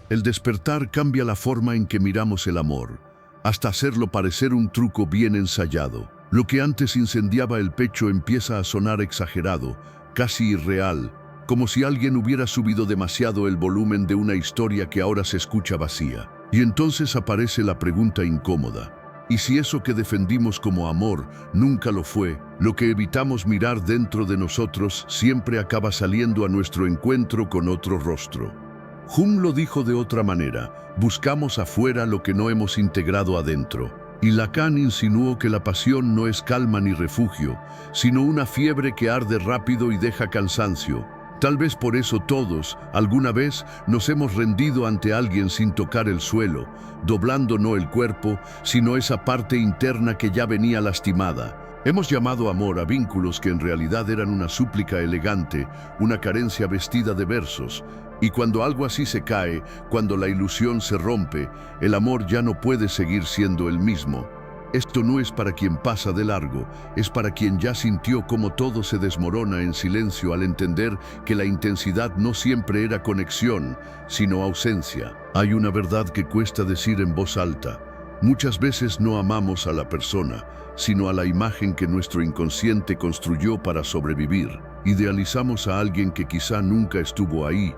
El despertar cambia la forma en que miramos el amor, hasta hacerlo parecer un truco bien ensayado. Lo que antes incendiaba el pecho empieza a sonar exagerado, casi irreal, como si alguien hubiera subido demasiado el volumen de una historia que ahora se escucha vacía. Y entonces aparece la pregunta incómoda. ¿Y si eso que defendimos como amor nunca lo fue? Lo que evitamos mirar dentro de nosotros siempre acaba saliendo a nuestro encuentro con otro rostro. Jung lo dijo de otra manera: buscamos afuera lo que no hemos integrado adentro. Y Lacan insinuó que la pasión no es calma ni refugio, sino una fiebre que arde rápido y deja cansancio. Tal vez por eso todos, alguna vez, nos hemos rendido ante alguien sin tocar el suelo, doblando no el cuerpo, sino esa parte interna que ya venía lastimada. Hemos llamado amor a vínculos que en realidad eran una súplica elegante, una carencia vestida de versos. Y cuando algo así se cae, cuando la ilusión se rompe, el amor ya no puede seguir siendo el mismo. Esto no es para quien pasa de largo, es para quien ya sintió cómo todo se desmorona en silencio al entender que la intensidad no siempre era conexión, sino ausencia. Hay una verdad que cuesta decir en voz alta. Muchas veces no amamos a la persona, sino a la imagen que nuestro inconsciente construyó para sobrevivir. Idealizamos a alguien que quizá nunca estuvo ahí,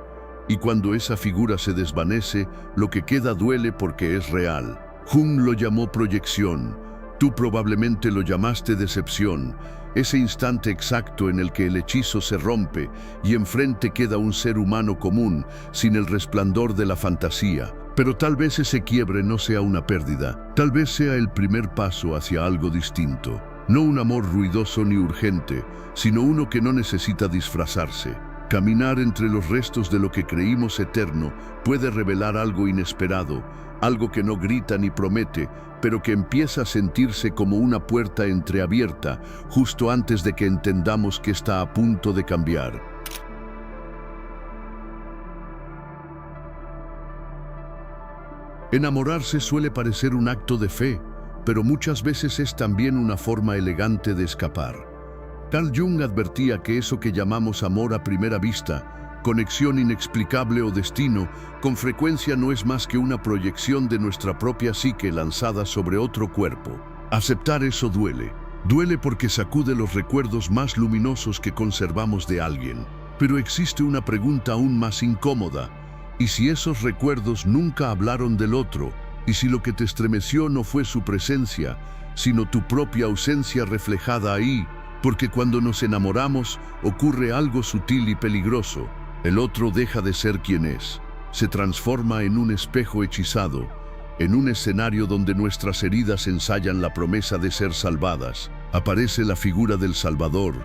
y cuando esa figura se desvanece, lo que queda duele porque es real. Jung lo llamó proyección. Tú probablemente lo llamaste decepción, ese instante exacto en el que el hechizo se rompe y enfrente queda un ser humano común, sin el resplandor de la fantasía. Pero tal vez ese quiebre no sea una pérdida, tal vez sea el primer paso hacia algo distinto. No un amor ruidoso ni urgente, sino uno que no necesita disfrazarse. Caminar entre los restos de lo que creímos eterno puede revelar algo inesperado, algo que no grita ni promete, pero que empieza a sentirse como una puerta entreabierta justo antes de que entendamos que está a punto de cambiar. Enamorarse suele parecer un acto de fe, pero muchas veces es también una forma elegante de escapar. Carl Jung advertía que eso que llamamos amor a primera vista, conexión inexplicable o destino, con frecuencia no es más que una proyección de nuestra propia psique lanzada sobre otro cuerpo. Aceptar eso duele. Duele porque sacude los recuerdos más luminosos que conservamos de alguien. Pero existe una pregunta aún más incómoda. ¿Y si esos recuerdos nunca hablaron del otro? ¿Y si lo que te estremeció no fue su presencia, sino tu propia ausencia reflejada ahí? Porque cuando nos enamoramos, ocurre algo sutil y peligroso. El otro deja de ser quien es. Se transforma en un espejo hechizado, en un escenario donde nuestras heridas ensayan la promesa de ser salvadas. Aparece la figura del Salvador,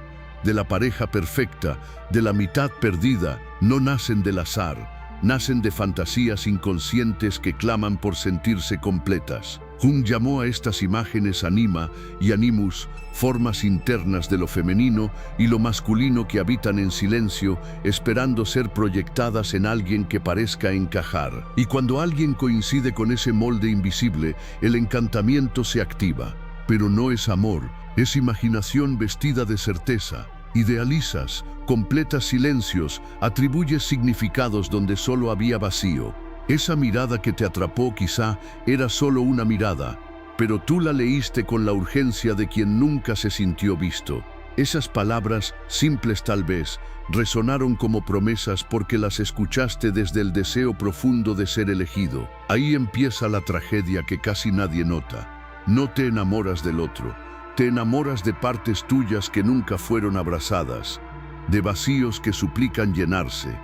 de la pareja perfecta, de la mitad perdida. No nacen del azar, nacen de fantasías inconscientes que claman por sentirse completas. Jung llamó a estas imágenes anima y animus, formas internas de lo femenino y lo masculino que habitan en silencio, esperando ser proyectadas en alguien que parezca encajar. Y cuando alguien coincide con ese molde invisible, el encantamiento se activa. Pero no es amor, es imaginación vestida de certeza. Idealizas, completas silencios, atribuyes significados donde solo había vacío. Esa mirada que te atrapó quizá era solo una mirada, pero tú la leíste con la urgencia de quien nunca se sintió visto. Esas palabras, simples tal vez, resonaron como promesas porque las escuchaste desde el deseo profundo de ser elegido. Ahí empieza la tragedia que casi nadie nota. No te enamoras del otro, te enamoras de partes tuyas que nunca fueron abrazadas, de vacíos que suplican llenarse,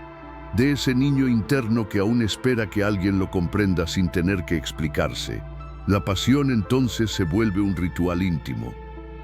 de ese niño interno que aún espera que alguien lo comprenda sin tener que explicarse. La pasión entonces se vuelve un ritual íntimo.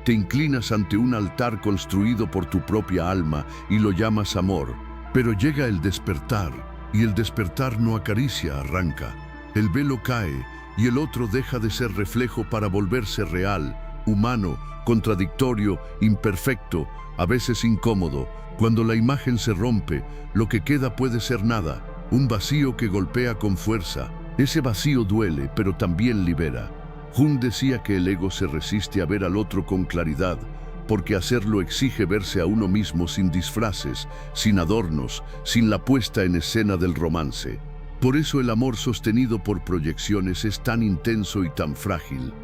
Te inclinas ante un altar construido por tu propia alma y lo llamas amor. Pero llega el despertar, y el despertar no acaricia, arranca. El velo cae, y el otro deja de ser reflejo para volverse real, humano, contradictorio, imperfecto, a veces incómodo. Cuando la imagen se rompe, lo que queda puede ser nada, un vacío que golpea con fuerza. Ese vacío duele, pero también libera. Jung decía que el ego se resiste a ver al otro con claridad, porque hacerlo exige verse a uno mismo sin disfraces, sin adornos, sin la puesta en escena del romance. Por eso el amor sostenido por proyecciones es tan intenso y tan frágil.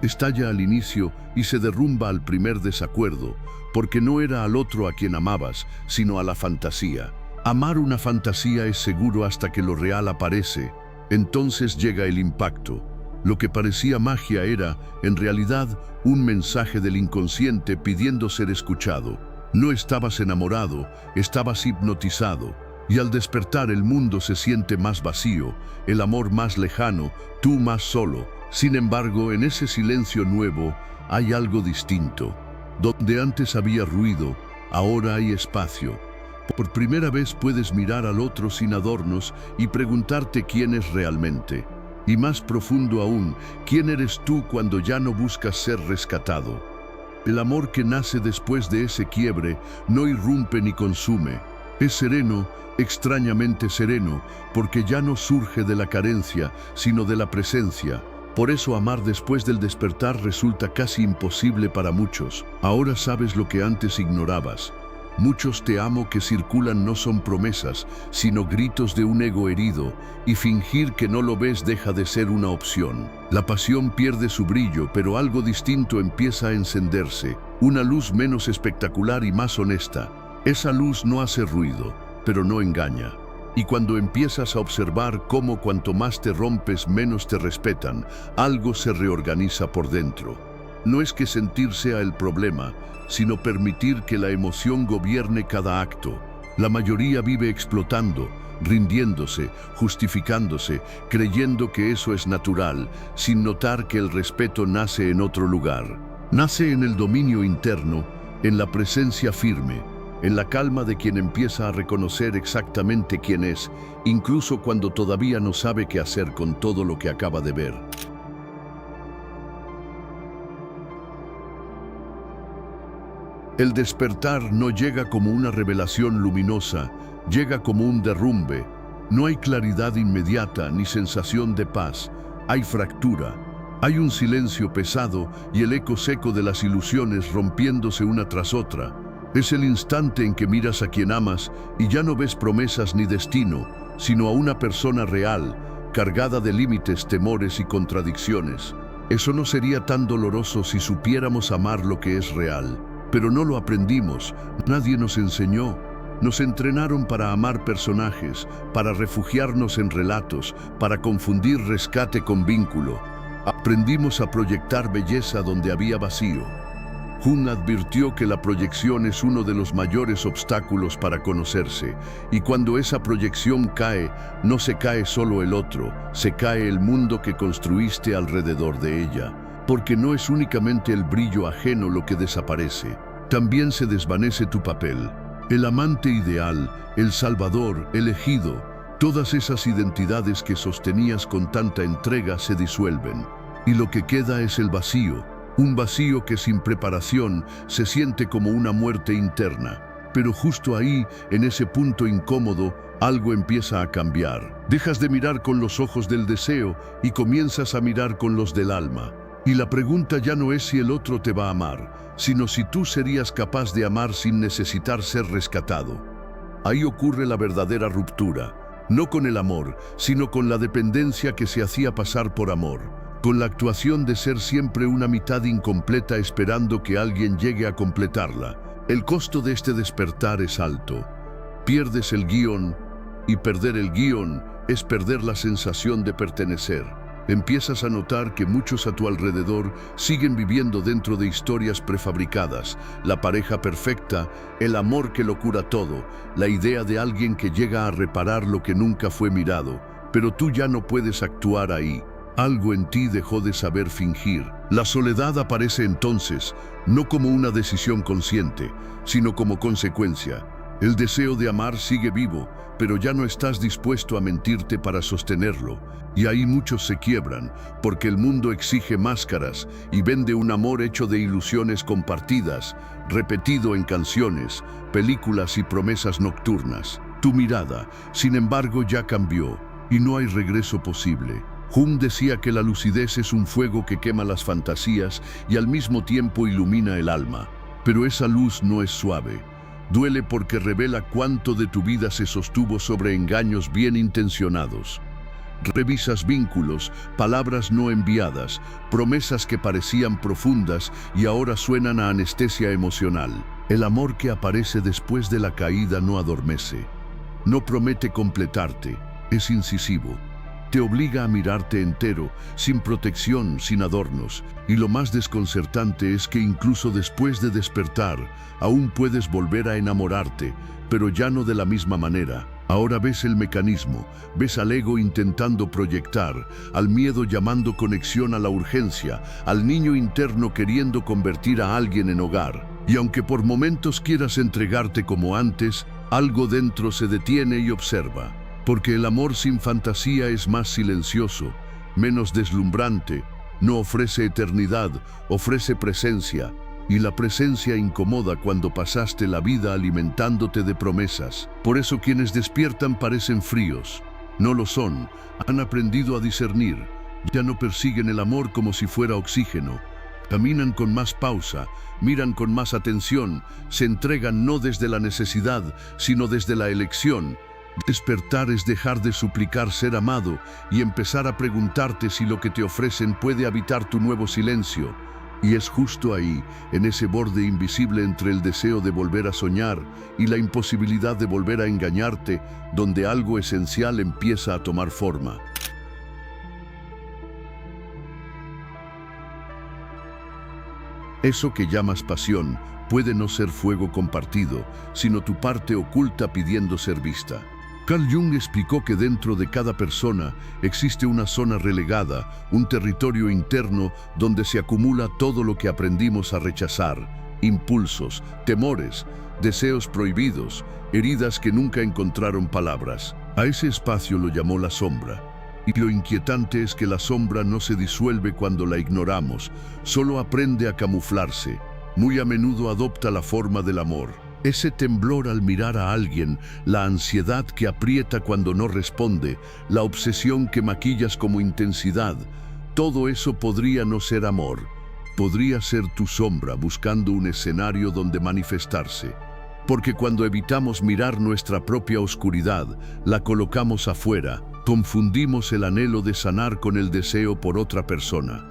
Estalla al inicio y se derrumba al primer desacuerdo, porque no era al otro a quien amabas, sino a la fantasía. Amar una fantasía es seguro hasta que lo real aparece. Entonces llega el impacto. Lo que parecía magia era, en realidad, un mensaje del inconsciente pidiendo ser escuchado. No estabas enamorado, estabas hipnotizado. Y al despertar el mundo se siente más vacío, el amor más lejano, tú más solo. Sin embargo, en ese silencio nuevo hay algo distinto. Donde antes había ruido, ahora hay espacio. Por primera vez puedes mirar al otro sin adornos y preguntarte quién es realmente. Y más profundo aún, ¿quién eres tú cuando ya no buscas ser rescatado? El amor que nace después de ese quiebre no irrumpe ni consume. Es sereno, extrañamente sereno, porque ya no surge de la carencia, sino de la presencia. Por eso amar después del despertar resulta casi imposible para muchos. Ahora sabes lo que antes ignorabas. Muchos te amo que circulan no son promesas, sino gritos de un ego herido, y fingir que no lo ves deja de ser una opción. La pasión pierde su brillo, pero algo distinto empieza a encenderse, una luz menos espectacular y más honesta. Esa luz no hace ruido, pero no engaña. Y cuando empiezas a observar cómo cuanto más te rompes, menos te respetan, algo se reorganiza por dentro. No es que sentir sea el problema, sino permitir que la emoción gobierne cada acto. La mayoría vive explotando, rindiéndose, justificándose, creyendo que eso es natural, sin notar que el respeto nace en otro lugar. Nace en el dominio interno, en la presencia firme, en la calma de quien empieza a reconocer exactamente quién es, incluso cuando todavía no sabe qué hacer con todo lo que acaba de ver. El despertar no llega como una revelación luminosa, llega como un derrumbe. No hay claridad inmediata ni sensación de paz, hay fractura. Hay un silencio pesado y el eco seco de las ilusiones rompiéndose una tras otra. Es el instante en que miras a quien amas y ya no ves promesas ni destino, sino a una persona real, cargada de límites, temores y contradicciones. Eso no sería tan doloroso si supiéramos amar lo que es real. Pero no lo aprendimos, nadie nos enseñó. Nos entrenaron para amar personajes, para refugiarnos en relatos, para confundir rescate con vínculo. Aprendimos a proyectar belleza donde había vacío. Jung advirtió que la proyección es uno de los mayores obstáculos para conocerse, y cuando esa proyección cae, no se cae solo el otro, se cae el mundo que construiste alrededor de ella. Porque no es únicamente el brillo ajeno lo que desaparece, también se desvanece tu papel. El amante ideal, el salvador, elegido, todas esas identidades que sostenías con tanta entrega se disuelven. Y lo que queda es el vacío, un vacío que sin preparación se siente como una muerte interna. Pero justo ahí, en ese punto incómodo, algo empieza a cambiar. Dejas de mirar con los ojos del deseo y comienzas a mirar con los del alma. Y la pregunta ya no es si el otro te va a amar, sino si tú serías capaz de amar sin necesitar ser rescatado. Ahí ocurre la verdadera ruptura, no con el amor, sino con la dependencia que se hacía pasar por amor, con la actuación de ser siempre una mitad incompleta esperando que alguien llegue a completarla. El costo de este despertar es alto. Pierdes el guión, y perder el guión es perder la sensación de pertenecer. Empiezas a notar que muchos a tu alrededor siguen viviendo dentro de historias prefabricadas, la pareja perfecta, el amor que lo cura todo, la idea de alguien que llega a reparar lo que nunca fue mirado, pero tú ya no puedes actuar ahí. Algo en ti dejó de saber fingir. La soledad aparece entonces, no como una decisión consciente, sino como consecuencia. El deseo de amar sigue vivo, pero ya no estás dispuesto a mentirte para sostenerlo. Y ahí muchos se quiebran, porque el mundo exige máscaras y vende un amor hecho de ilusiones compartidas, repetido en canciones, películas y promesas nocturnas. Tu mirada, sin embargo, ya cambió, y no hay regreso posible. Jung decía que la lucidez es un fuego que quema las fantasías y al mismo tiempo ilumina el alma. Pero esa luz no es suave. Duele porque revela cuánto de tu vida se sostuvo sobre engaños bien intencionados. Revisas vínculos, palabras no enviadas, promesas que parecían profundas y ahora suenan a anestesia emocional. El amor que aparece después de la caída no adormece, no promete completarte, es incisivo. Te obliga a mirarte entero, sin protección, sin adornos. Y lo más desconcertante es que incluso después de despertar, aún puedes volver a enamorarte, pero ya no de la misma manera. Ahora ves el mecanismo, ves al ego intentando proyectar, al miedo llamando conexión a la urgencia, al niño interno queriendo convertir a alguien en hogar. Y aunque por momentos quieras entregarte como antes, algo dentro se detiene y observa. Porque el amor sin fantasía es más silencioso, menos deslumbrante, no ofrece eternidad, ofrece presencia. Y la presencia incomoda cuando pasaste la vida alimentándote de promesas. Por eso quienes despiertan parecen fríos. No lo son, han aprendido a discernir. Ya no persiguen el amor como si fuera oxígeno. Caminan con más pausa, miran con más atención, se entregan no desde la necesidad, sino desde la elección. Despertar es dejar de suplicar ser amado y empezar a preguntarte si lo que te ofrecen puede habitar tu nuevo silencio. Y es justo ahí, en ese borde invisible entre el deseo de volver a soñar y la imposibilidad de volver a engañarte, donde algo esencial empieza a tomar forma. Eso que llamas pasión puede no ser fuego compartido, sino tu parte oculta pidiendo ser vista. Carl Jung explicó que dentro de cada persona existe una zona relegada, un territorio interno donde se acumula todo lo que aprendimos a rechazar, impulsos, temores, deseos prohibidos, heridas que nunca encontraron palabras. A ese espacio lo llamó la sombra. Y lo inquietante es que la sombra no se disuelve cuando la ignoramos, solo aprende a camuflarse. Muy a menudo adopta la forma del amor. Ese temblor al mirar a alguien, la ansiedad que aprieta cuando no responde, la obsesión que maquillas como intensidad, todo eso podría no ser amor. Podría ser tu sombra buscando un escenario donde manifestarse. Porque cuando evitamos mirar nuestra propia oscuridad, la colocamos afuera, confundimos el anhelo de sanar con el deseo por otra persona.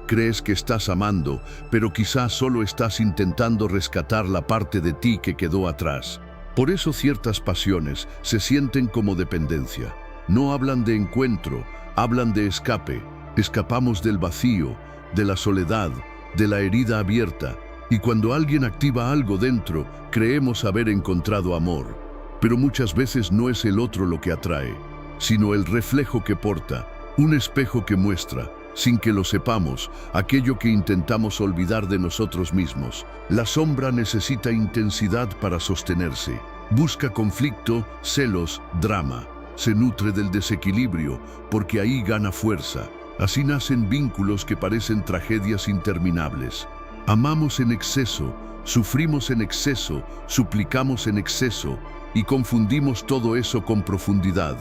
Crees que estás amando, pero quizás solo estás intentando rescatar la parte de ti que quedó atrás. Por eso ciertas pasiones se sienten como dependencia. No hablan de encuentro, hablan de escape. Escapamos del vacío, de la soledad, de la herida abierta. Y cuando alguien activa algo dentro, creemos haber encontrado amor. Pero muchas veces no es el otro lo que atrae, sino el reflejo que porta, un espejo que muestra, sin que lo sepamos, aquello que intentamos olvidar de nosotros mismos. La sombra necesita intensidad para sostenerse. Busca conflicto, celos, drama. Se nutre del desequilibrio, porque ahí gana fuerza. Así nacen vínculos que parecen tragedias interminables. Amamos en exceso, sufrimos en exceso, suplicamos en exceso, y confundimos todo eso con profundidad.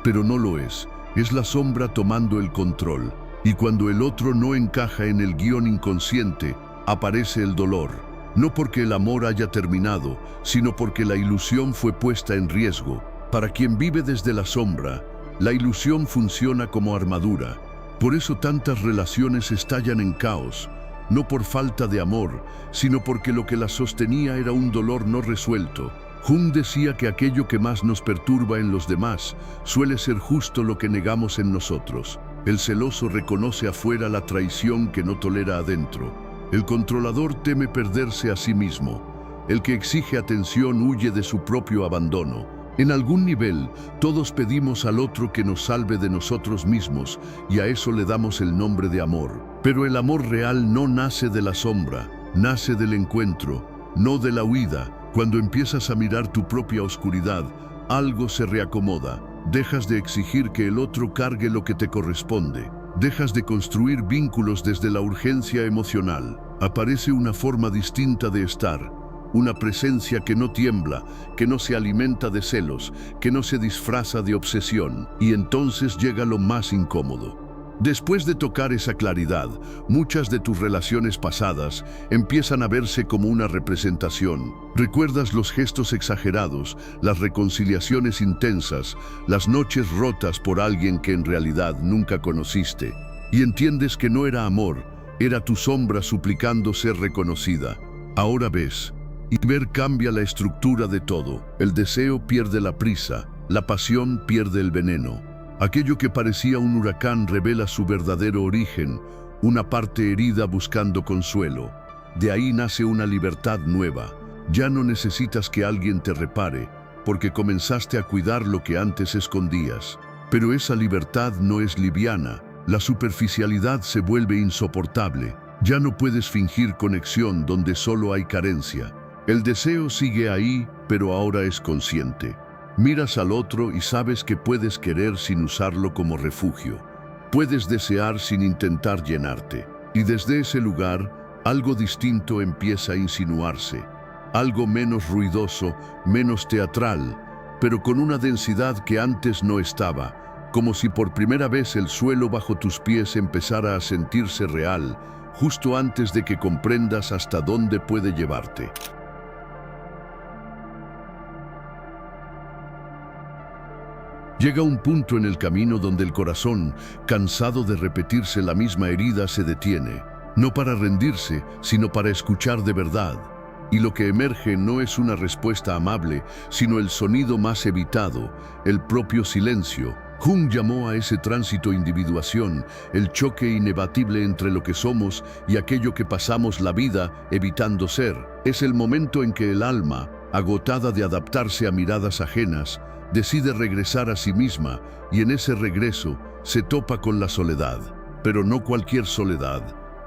Pero no lo es. Es la sombra tomando el control. Y cuando el otro no encaja en el guión inconsciente, aparece el dolor. No porque el amor haya terminado, sino porque la ilusión fue puesta en riesgo. Para quien vive desde la sombra, la ilusión funciona como armadura. Por eso tantas relaciones estallan en caos, no por falta de amor, sino porque lo que las sostenía era un dolor no resuelto. Jung decía que aquello que más nos perturba en los demás suele ser justo lo que negamos en nosotros. El celoso reconoce afuera la traición que no tolera adentro. El controlador teme perderse a sí mismo. El que exige atención huye de su propio abandono. En algún nivel, todos pedimos al otro que nos salve de nosotros mismos, y a eso le damos el nombre de amor. Pero el amor real no nace de la sombra, nace del encuentro, no de la huida. Cuando empiezas a mirar tu propia oscuridad, algo se reacomoda. Dejas de exigir que el otro cargue lo que te corresponde. Dejas de construir vínculos desde la urgencia emocional. Aparece una forma distinta de estar. Una presencia que no tiembla, que no se alimenta de celos, que no se disfraza de obsesión. Y entonces llega lo más incómodo. Después de tocar esa claridad, muchas de tus relaciones pasadas empiezan a verse como una representación. Recuerdas los gestos exagerados, las reconciliaciones intensas, las noches rotas por alguien que en realidad nunca conociste. Y entiendes que no era amor, era tu sombra suplicando ser reconocida. Ahora ves, y ver cambia la estructura de todo. El deseo pierde la prisa, la pasión pierde el veneno. Aquello que parecía un huracán revela su verdadero origen, una parte herida buscando consuelo. De ahí nace una libertad nueva. Ya no necesitas que alguien te repare, porque comenzaste a cuidar lo que antes escondías. Pero esa libertad no es liviana. La superficialidad se vuelve insoportable. Ya no puedes fingir conexión donde solo hay carencia. El deseo sigue ahí, pero ahora es consciente. Miras al otro y sabes que puedes querer sin usarlo como refugio. Puedes desear sin intentar llenarte. Y desde ese lugar, algo distinto empieza a insinuarse. Algo menos ruidoso, menos teatral, pero con una densidad que antes no estaba, como si por primera vez el suelo bajo tus pies empezara a sentirse real, justo antes de que comprendas hasta dónde puede llevarte. Llega un punto en el camino donde el corazón, cansado de repetirse la misma herida, se detiene, no para rendirse, sino para escuchar de verdad. Y lo que emerge no es una respuesta amable, sino el sonido más evitado, el propio silencio. Jung llamó a ese tránsito individuación, el choque inevitable entre lo que somos y aquello que pasamos la vida evitando ser. Es el momento en que el alma, agotada de adaptarse a miradas ajenas, decide regresar a sí misma, y en ese regreso se topa con la soledad. Pero no cualquier soledad.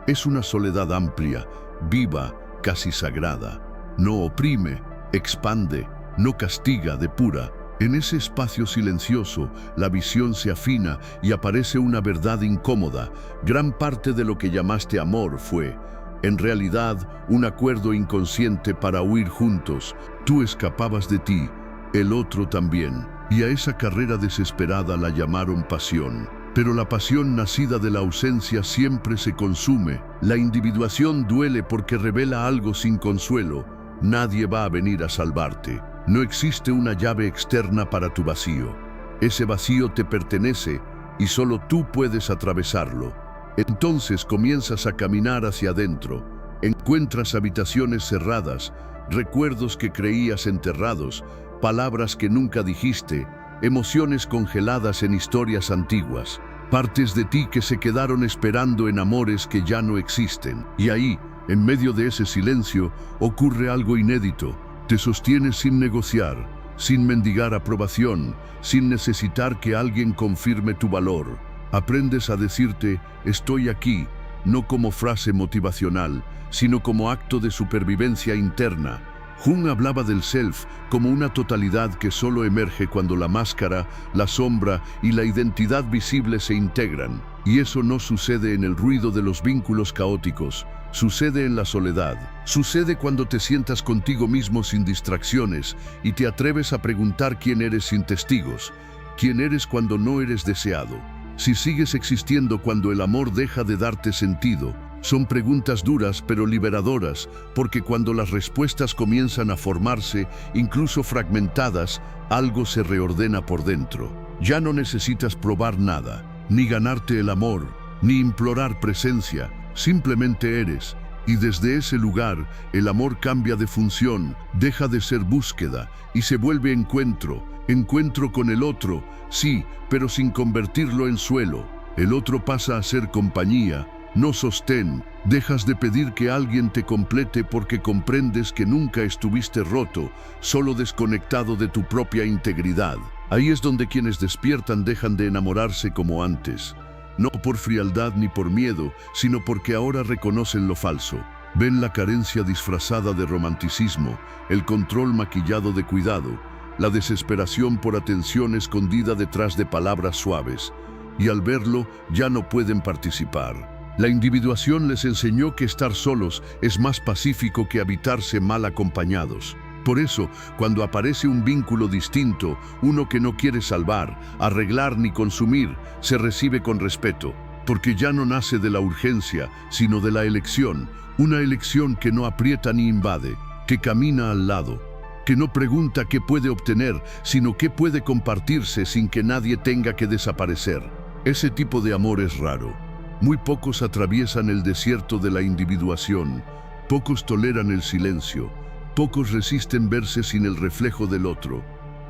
Es una soledad amplia, viva, casi sagrada. No oprime, expande, no castiga, depura. En ese espacio silencioso, la visión se afina y aparece una verdad incómoda. Gran parte de lo que llamaste amor fue, en realidad, un acuerdo inconsciente para huir juntos. Tú escapabas de ti, el otro también, y a esa carrera desesperada la llamaron pasión. Pero la pasión nacida de la ausencia siempre se consume. La individuación duele porque revela algo sin consuelo. Nadie va a venir a salvarte. No existe una llave externa para tu vacío. Ese vacío te pertenece y solo tú puedes atravesarlo. Entonces comienzas a caminar hacia adentro. Encuentras habitaciones cerradas, recuerdos que creías enterrados, palabras que nunca dijiste, emociones congeladas en historias antiguas, partes de ti que se quedaron esperando en amores que ya no existen. Y ahí, en medio de ese silencio, ocurre algo inédito. Te sostienes sin negociar, sin mendigar aprobación, sin necesitar que alguien confirme tu valor. Aprendes a decirte, estoy aquí, no como frase motivacional, sino como acto de supervivencia interna. Jung hablaba del self como una totalidad que solo emerge cuando la máscara, la sombra y la identidad visible se integran. Y eso no sucede en el ruido de los vínculos caóticos, sucede en la soledad. Sucede cuando te sientas contigo mismo sin distracciones y te atreves a preguntar quién eres sin testigos, quién eres cuando no eres deseado, si sigues existiendo cuando el amor deja de darte sentido. Son preguntas duras pero liberadoras, porque cuando las respuestas comienzan a formarse, incluso fragmentadas, algo se reordena por dentro. Ya no necesitas probar nada, ni ganarte el amor, ni implorar presencia, simplemente eres. Y desde ese lugar, el amor cambia de función, deja de ser búsqueda y se vuelve encuentro. Encuentro con el otro, sí, pero sin convertirlo en suelo. El otro pasa a ser compañía, no sostén. Dejas de pedir que alguien te complete porque comprendes que nunca estuviste roto, solo desconectado de tu propia integridad. Ahí es donde quienes despiertan dejan de enamorarse como antes. No por frialdad ni por miedo, sino porque ahora reconocen lo falso. Ven la carencia disfrazada de romanticismo, el control maquillado de cuidado, la desesperación por atención escondida detrás de palabras suaves. Y al verlo, ya no pueden participar. La individuación les enseñó que estar solos es más pacífico que habitarse mal acompañados. Por eso, cuando aparece un vínculo distinto, uno que no quiere salvar, arreglar ni consumir, se recibe con respeto. porque ya no nace de la urgencia, sino de la elección, una elección que no aprieta ni invade, que camina al lado, que no pregunta qué puede obtener, sino qué puede compartirse sin que nadie tenga que desaparecer. Ese tipo de amor es raro. Muy pocos atraviesan el desierto de la individuación, pocos toleran el silencio, pocos resisten verse sin el reflejo del otro.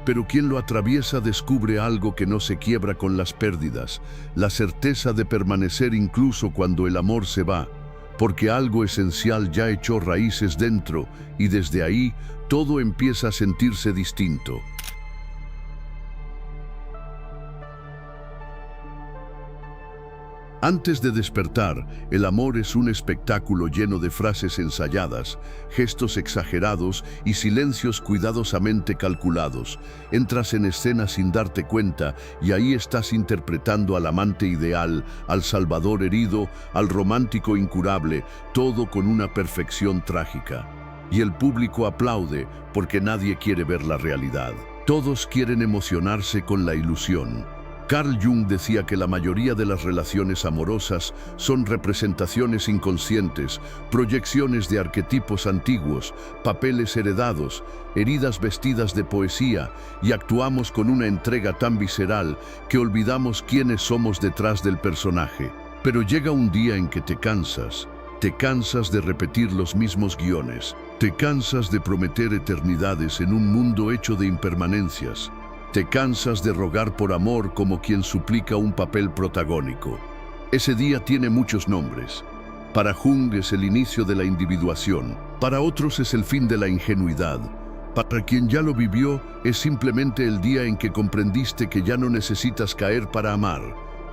Pero quien lo atraviesa descubre algo que no se quiebra con las pérdidas, la certeza de permanecer incluso cuando el amor se va, porque algo esencial ya echó raíces dentro y desde ahí todo empieza a sentirse distinto. Antes de despertar, el amor es un espectáculo lleno de frases ensayadas, gestos exagerados y silencios cuidadosamente calculados. Entras en escena sin darte cuenta y ahí estás interpretando al amante ideal, al salvador herido, al romántico incurable, todo con una perfección trágica. Y el público aplaude porque nadie quiere ver la realidad. Todos quieren emocionarse con la ilusión. Carl Jung decía que la mayoría de las relaciones amorosas son representaciones inconscientes, proyecciones de arquetipos antiguos, papeles heredados, heridas vestidas de poesía, y actuamos con una entrega tan visceral que olvidamos quiénes somos detrás del personaje. Pero llega un día en que te cansas de repetir los mismos guiones, te cansas de prometer eternidades en un mundo hecho de impermanencias. Te cansas de rogar por amor como quien suplica un papel protagónico. Ese día tiene muchos nombres. Para Jung es el inicio de la individuación, para otros es el fin de la ingenuidad. Para quien ya lo vivió, es simplemente el día en que comprendiste que ya no necesitas caer para amar.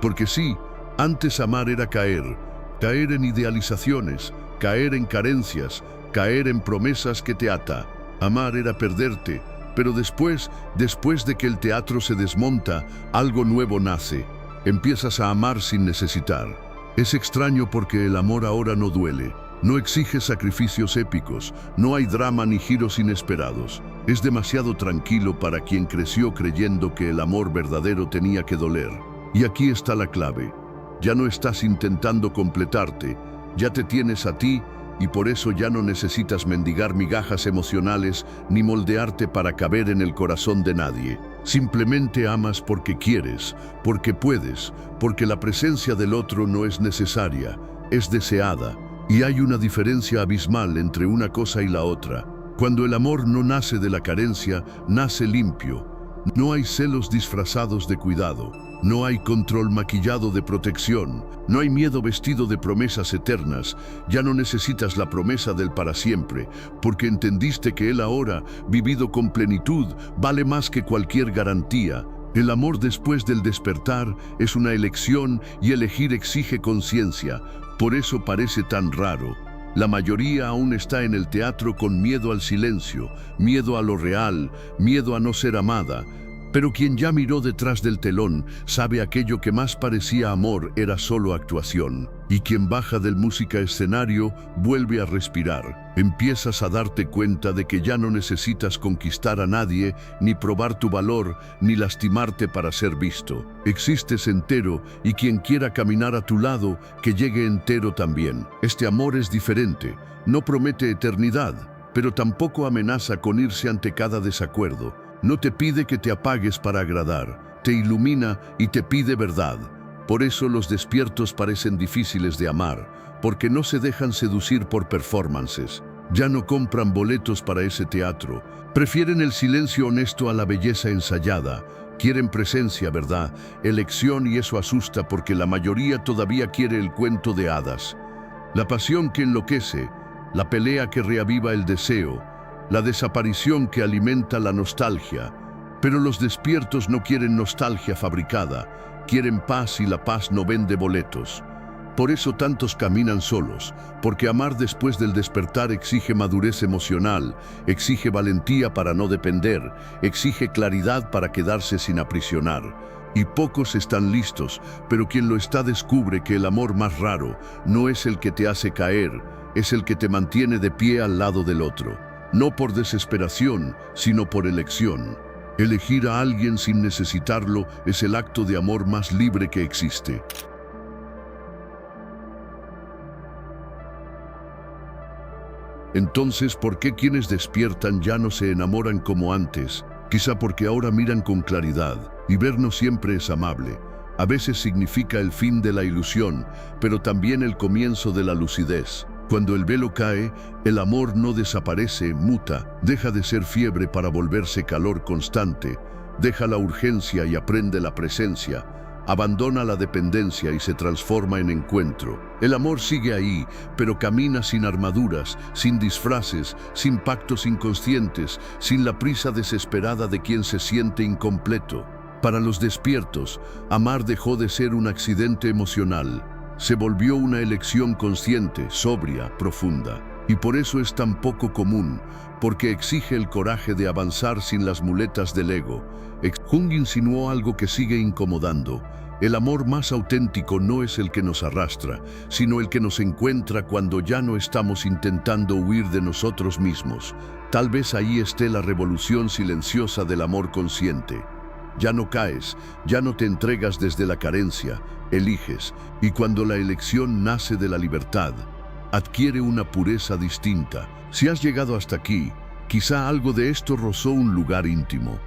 Porque sí, antes amar era caer en idealizaciones, caer en carencias, caer en promesas que te ata. Amar era perderte. Pero después de que el teatro se desmonta, algo nuevo nace. Empiezas a amar sin necesitar. Es extraño porque el amor ahora no duele, no exige sacrificios épicos, no hay drama ni giros inesperados. Es demasiado tranquilo para quien creció creyendo que el amor verdadero tenía que doler. Y aquí está la clave. Ya no estás intentando completarte, ya te tienes a ti. Y por eso ya no necesitas mendigar migajas emocionales ni moldearte para caber en el corazón de nadie. Simplemente amas porque quieres, porque puedes, porque la presencia del otro no es necesaria, es deseada. Y hay una diferencia abismal entre una cosa y la otra. Cuando el amor no nace de la carencia, nace limpio. No hay celos disfrazados de cuidado. No hay control maquillado de protección, no hay miedo vestido de promesas eternas. Ya no necesitas la promesa del para siempre, porque entendiste que el ahora, vivido con plenitud, vale más que cualquier garantía. El amor después del despertar es una elección y elegir exige conciencia. Por eso parece tan raro. La mayoría aún está en el teatro con miedo al silencio, miedo a lo real, miedo a no ser amada. Pero quien ya miró detrás del telón sabe aquello que más parecía amor era solo actuación. Y quien baja del música escenario vuelve a respirar. Empiezas a darte cuenta de que ya no necesitas conquistar a nadie, ni probar tu valor, ni lastimarte para ser visto. Existes entero y quien quiera caminar a tu lado, que llegue entero también. Este amor es diferente, no promete eternidad, pero tampoco amenaza con irse ante cada desacuerdo. No te pide que te apagues para agradar, te ilumina y te pide verdad. Por eso los despiertos parecen difíciles de amar, porque no se dejan seducir por performances. Ya no compran boletos para ese teatro. Prefieren el silencio honesto a la belleza ensayada. Quieren presencia, verdad, elección, y eso asusta porque la mayoría todavía quiere el cuento de hadas. La pasión que enloquece, la pelea que reaviva el deseo, la desaparición que alimenta la nostalgia. Pero los despiertos no quieren nostalgia fabricada, quieren paz y la paz no vende boletos. Por eso tantos caminan solos, porque amar después del despertar exige madurez emocional, exige valentía para no depender, exige claridad para quedarse sin aprisionar. Y pocos están listos, pero quien lo está descubre que el amor más raro no es el que te hace caer, es el que te mantiene de pie al lado del otro. No por desesperación, sino por elección. Elegir a alguien sin necesitarlo es el acto de amor más libre que existe. Entonces, ¿por qué quienes despiertan ya no se enamoran como antes? Quizá porque ahora miran con claridad, y ver no siempre es amable. A veces significa el fin de la ilusión, pero también el comienzo de la lucidez. Cuando el velo cae, el amor no desaparece, muta, deja de ser fiebre para volverse calor constante, deja la urgencia y aprende la presencia, abandona la dependencia y se transforma en encuentro. El amor sigue ahí, pero camina sin armaduras, sin disfraces, sin pactos inconscientes, sin la prisa desesperada de quien se siente incompleto. Para los despiertos, amar dejó de ser un accidente emocional. Se volvió una elección consciente, sobria, profunda. Y por eso es tan poco común, porque exige el coraje de avanzar sin las muletas del ego. Jung insinuó algo que sigue incomodando. El amor más auténtico no es el que nos arrastra, sino el que nos encuentra cuando ya no estamos intentando huir de nosotros mismos. Tal vez ahí esté la revolución silenciosa del amor consciente. Ya no caes, ya no te entregas desde la carencia, eliges, y cuando la elección nace de la libertad, adquiere una pureza distinta. Si has llegado hasta aquí, quizá algo de esto rozó un lugar íntimo.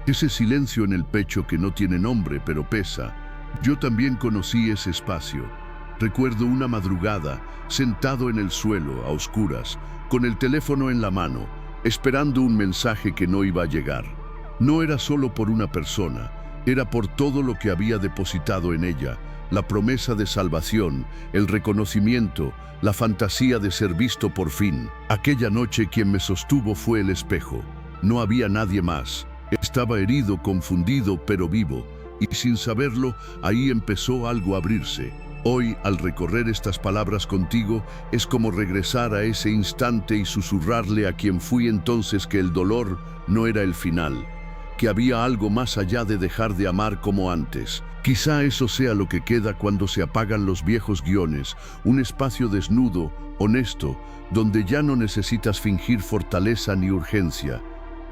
Ese silencio en el pecho que no tiene nombre pero pesa. Yo también conocí ese espacio. Recuerdo una madrugada, sentado en el suelo, a oscuras, con el teléfono en la mano, esperando un mensaje que no iba a llegar. No era solo por una persona, era por todo lo que había depositado en ella, la promesa de salvación, el reconocimiento, la fantasía de ser visto por fin. Aquella noche quien me sostuvo fue el espejo. No había nadie más. Estaba herido, confundido, pero vivo. Y sin saberlo, ahí empezó algo a abrirse. Hoy, al recorrer estas palabras contigo, es como regresar a ese instante y susurrarle a quien fui entonces que el dolor no era el final, que había algo más allá de dejar de amar como antes. Quizá eso sea lo que queda cuando se apagan los viejos guiones, un espacio desnudo, honesto, donde ya no necesitas fingir fortaleza ni urgencia.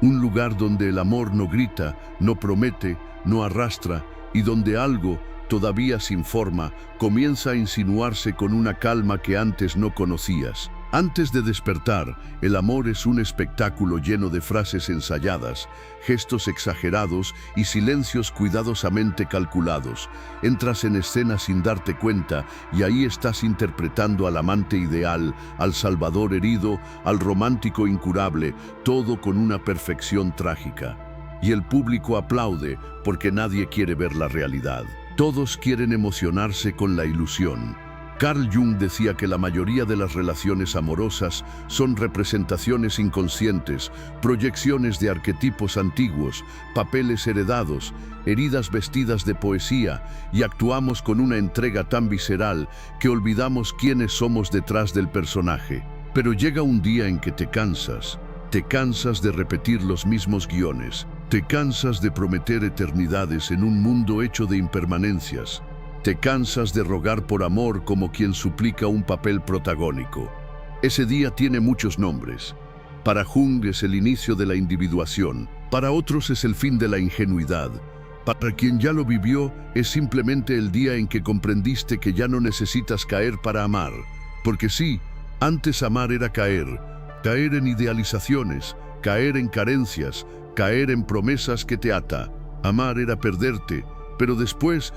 Un lugar donde el amor no grita, no promete, no arrastra, y donde algo, todavía sin forma, comienza a insinuarse con una calma que antes no conocías. Antes de despertar, el amor es un espectáculo lleno de frases ensayadas, gestos exagerados y silencios cuidadosamente calculados. Entras en escena sin darte cuenta y ahí estás interpretando al amante ideal, al salvador herido, al romántico incurable, todo con una perfección trágica. Y el público aplaude porque nadie quiere ver la realidad. Todos quieren emocionarse con la ilusión. Carl Jung decía que la mayoría de las relaciones amorosas son representaciones inconscientes, proyecciones de arquetipos antiguos, papeles heredados, heridas vestidas de poesía, y actuamos con una entrega tan visceral que olvidamos quiénes somos detrás del personaje. Pero llega un día en que te cansas de repetir los mismos guiones, te cansas de prometer eternidades en un mundo hecho de impermanencias. Te cansas de rogar por amor como quien suplica un papel protagónico. Ese día tiene muchos nombres. Para Jung es el inicio de la individuación, para otros es el fin de la ingenuidad. Para quien ya lo vivió, es simplemente el día en que comprendiste que ya no necesitas caer para amar. Porque sí, antes amar era caer en idealizaciones, caer en carencias, caer en promesas que te ata. Amar era perderte. Pero después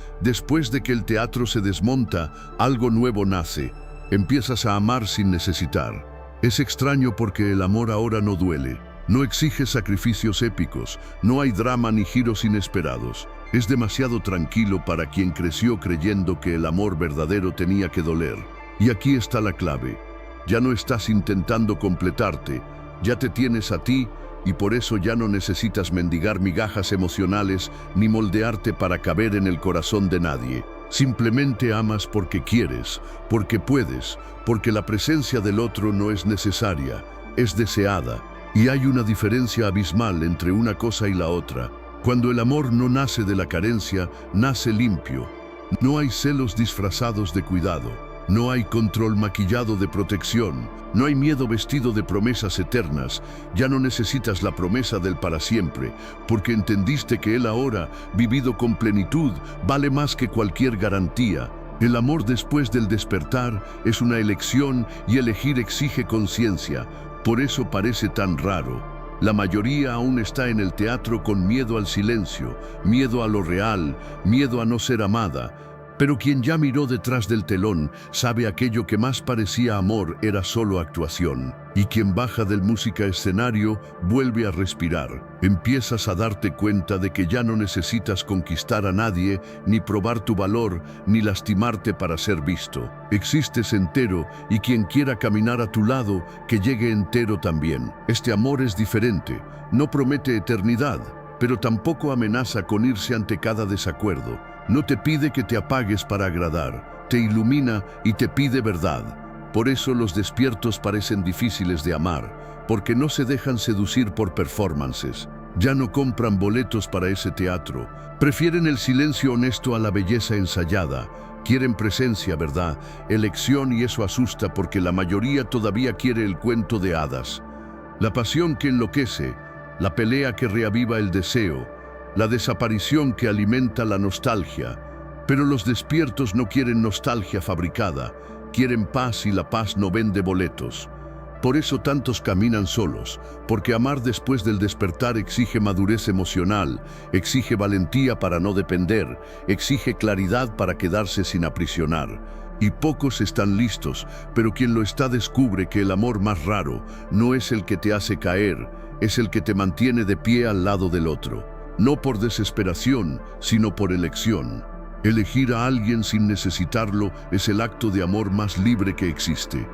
de que el teatro se desmonta, algo nuevo nace. Empiezas a amar sin necesitar. Es extraño porque el amor ahora no duele. No exige sacrificios épicos. No hay drama ni giros inesperados. Es demasiado tranquilo para quien creció creyendo que el amor verdadero tenía que doler. Y aquí está la clave. Ya no estás intentando completarte. Ya te tienes a ti. Y por eso ya no necesitas mendigar migajas emocionales ni moldearte para caber en el corazón de nadie. Simplemente amas porque quieres, porque puedes, porque la presencia del otro no es necesaria, es deseada. Y hay una diferencia abismal entre una cosa y la otra. Cuando el amor no nace de la carencia, nace limpio. No hay celos disfrazados de cuidado. No hay control maquillado de protección, no hay miedo vestido de promesas eternas. Ya no necesitas la promesa del para siempre, porque entendiste que él ahora, vivido con plenitud, vale más que cualquier garantía. El amor después del despertar es una elección y elegir exige conciencia. Por eso parece tan raro. La mayoría aún está en el teatro con miedo al silencio, miedo a lo real, miedo a no ser amada. Pero quien ya miró detrás del telón sabe aquello que más parecía amor era solo actuación. Y quien baja del música escenario vuelve a respirar. Empiezas a darte cuenta de que ya no necesitas conquistar a nadie, ni probar tu valor, ni lastimarte para ser visto. Existes entero y quien quiera caminar a tu lado, que llegue entero también. Este amor es diferente, no promete eternidad, pero tampoco amenaza con irse ante cada desacuerdo. No te pide que te apagues para agradar, te ilumina y te pide verdad. Por eso los despiertos parecen difíciles de amar, porque no se dejan seducir por performances. Ya no compran boletos para ese teatro. Prefieren el silencio honesto a la belleza ensayada. Quieren presencia, verdad, elección, y eso asusta porque la mayoría todavía quiere el cuento de hadas. La pasión que enloquece, la pelea que reaviva el deseo, la desaparición que alimenta la nostalgia. Pero los despiertos no quieren nostalgia fabricada, quieren paz, y la paz no vende boletos. Por eso tantos caminan solos, porque amar después del despertar exige madurez emocional, exige valentía para no depender, exige claridad para quedarse sin aprisionar. Y pocos están listos, pero quien lo está descubre que el amor más raro no es el que te hace caer, es el que te mantiene de pie al lado del otro. No por desesperación, sino por elección. Elegir a alguien sin necesitarlo es el acto de amor más libre que existe.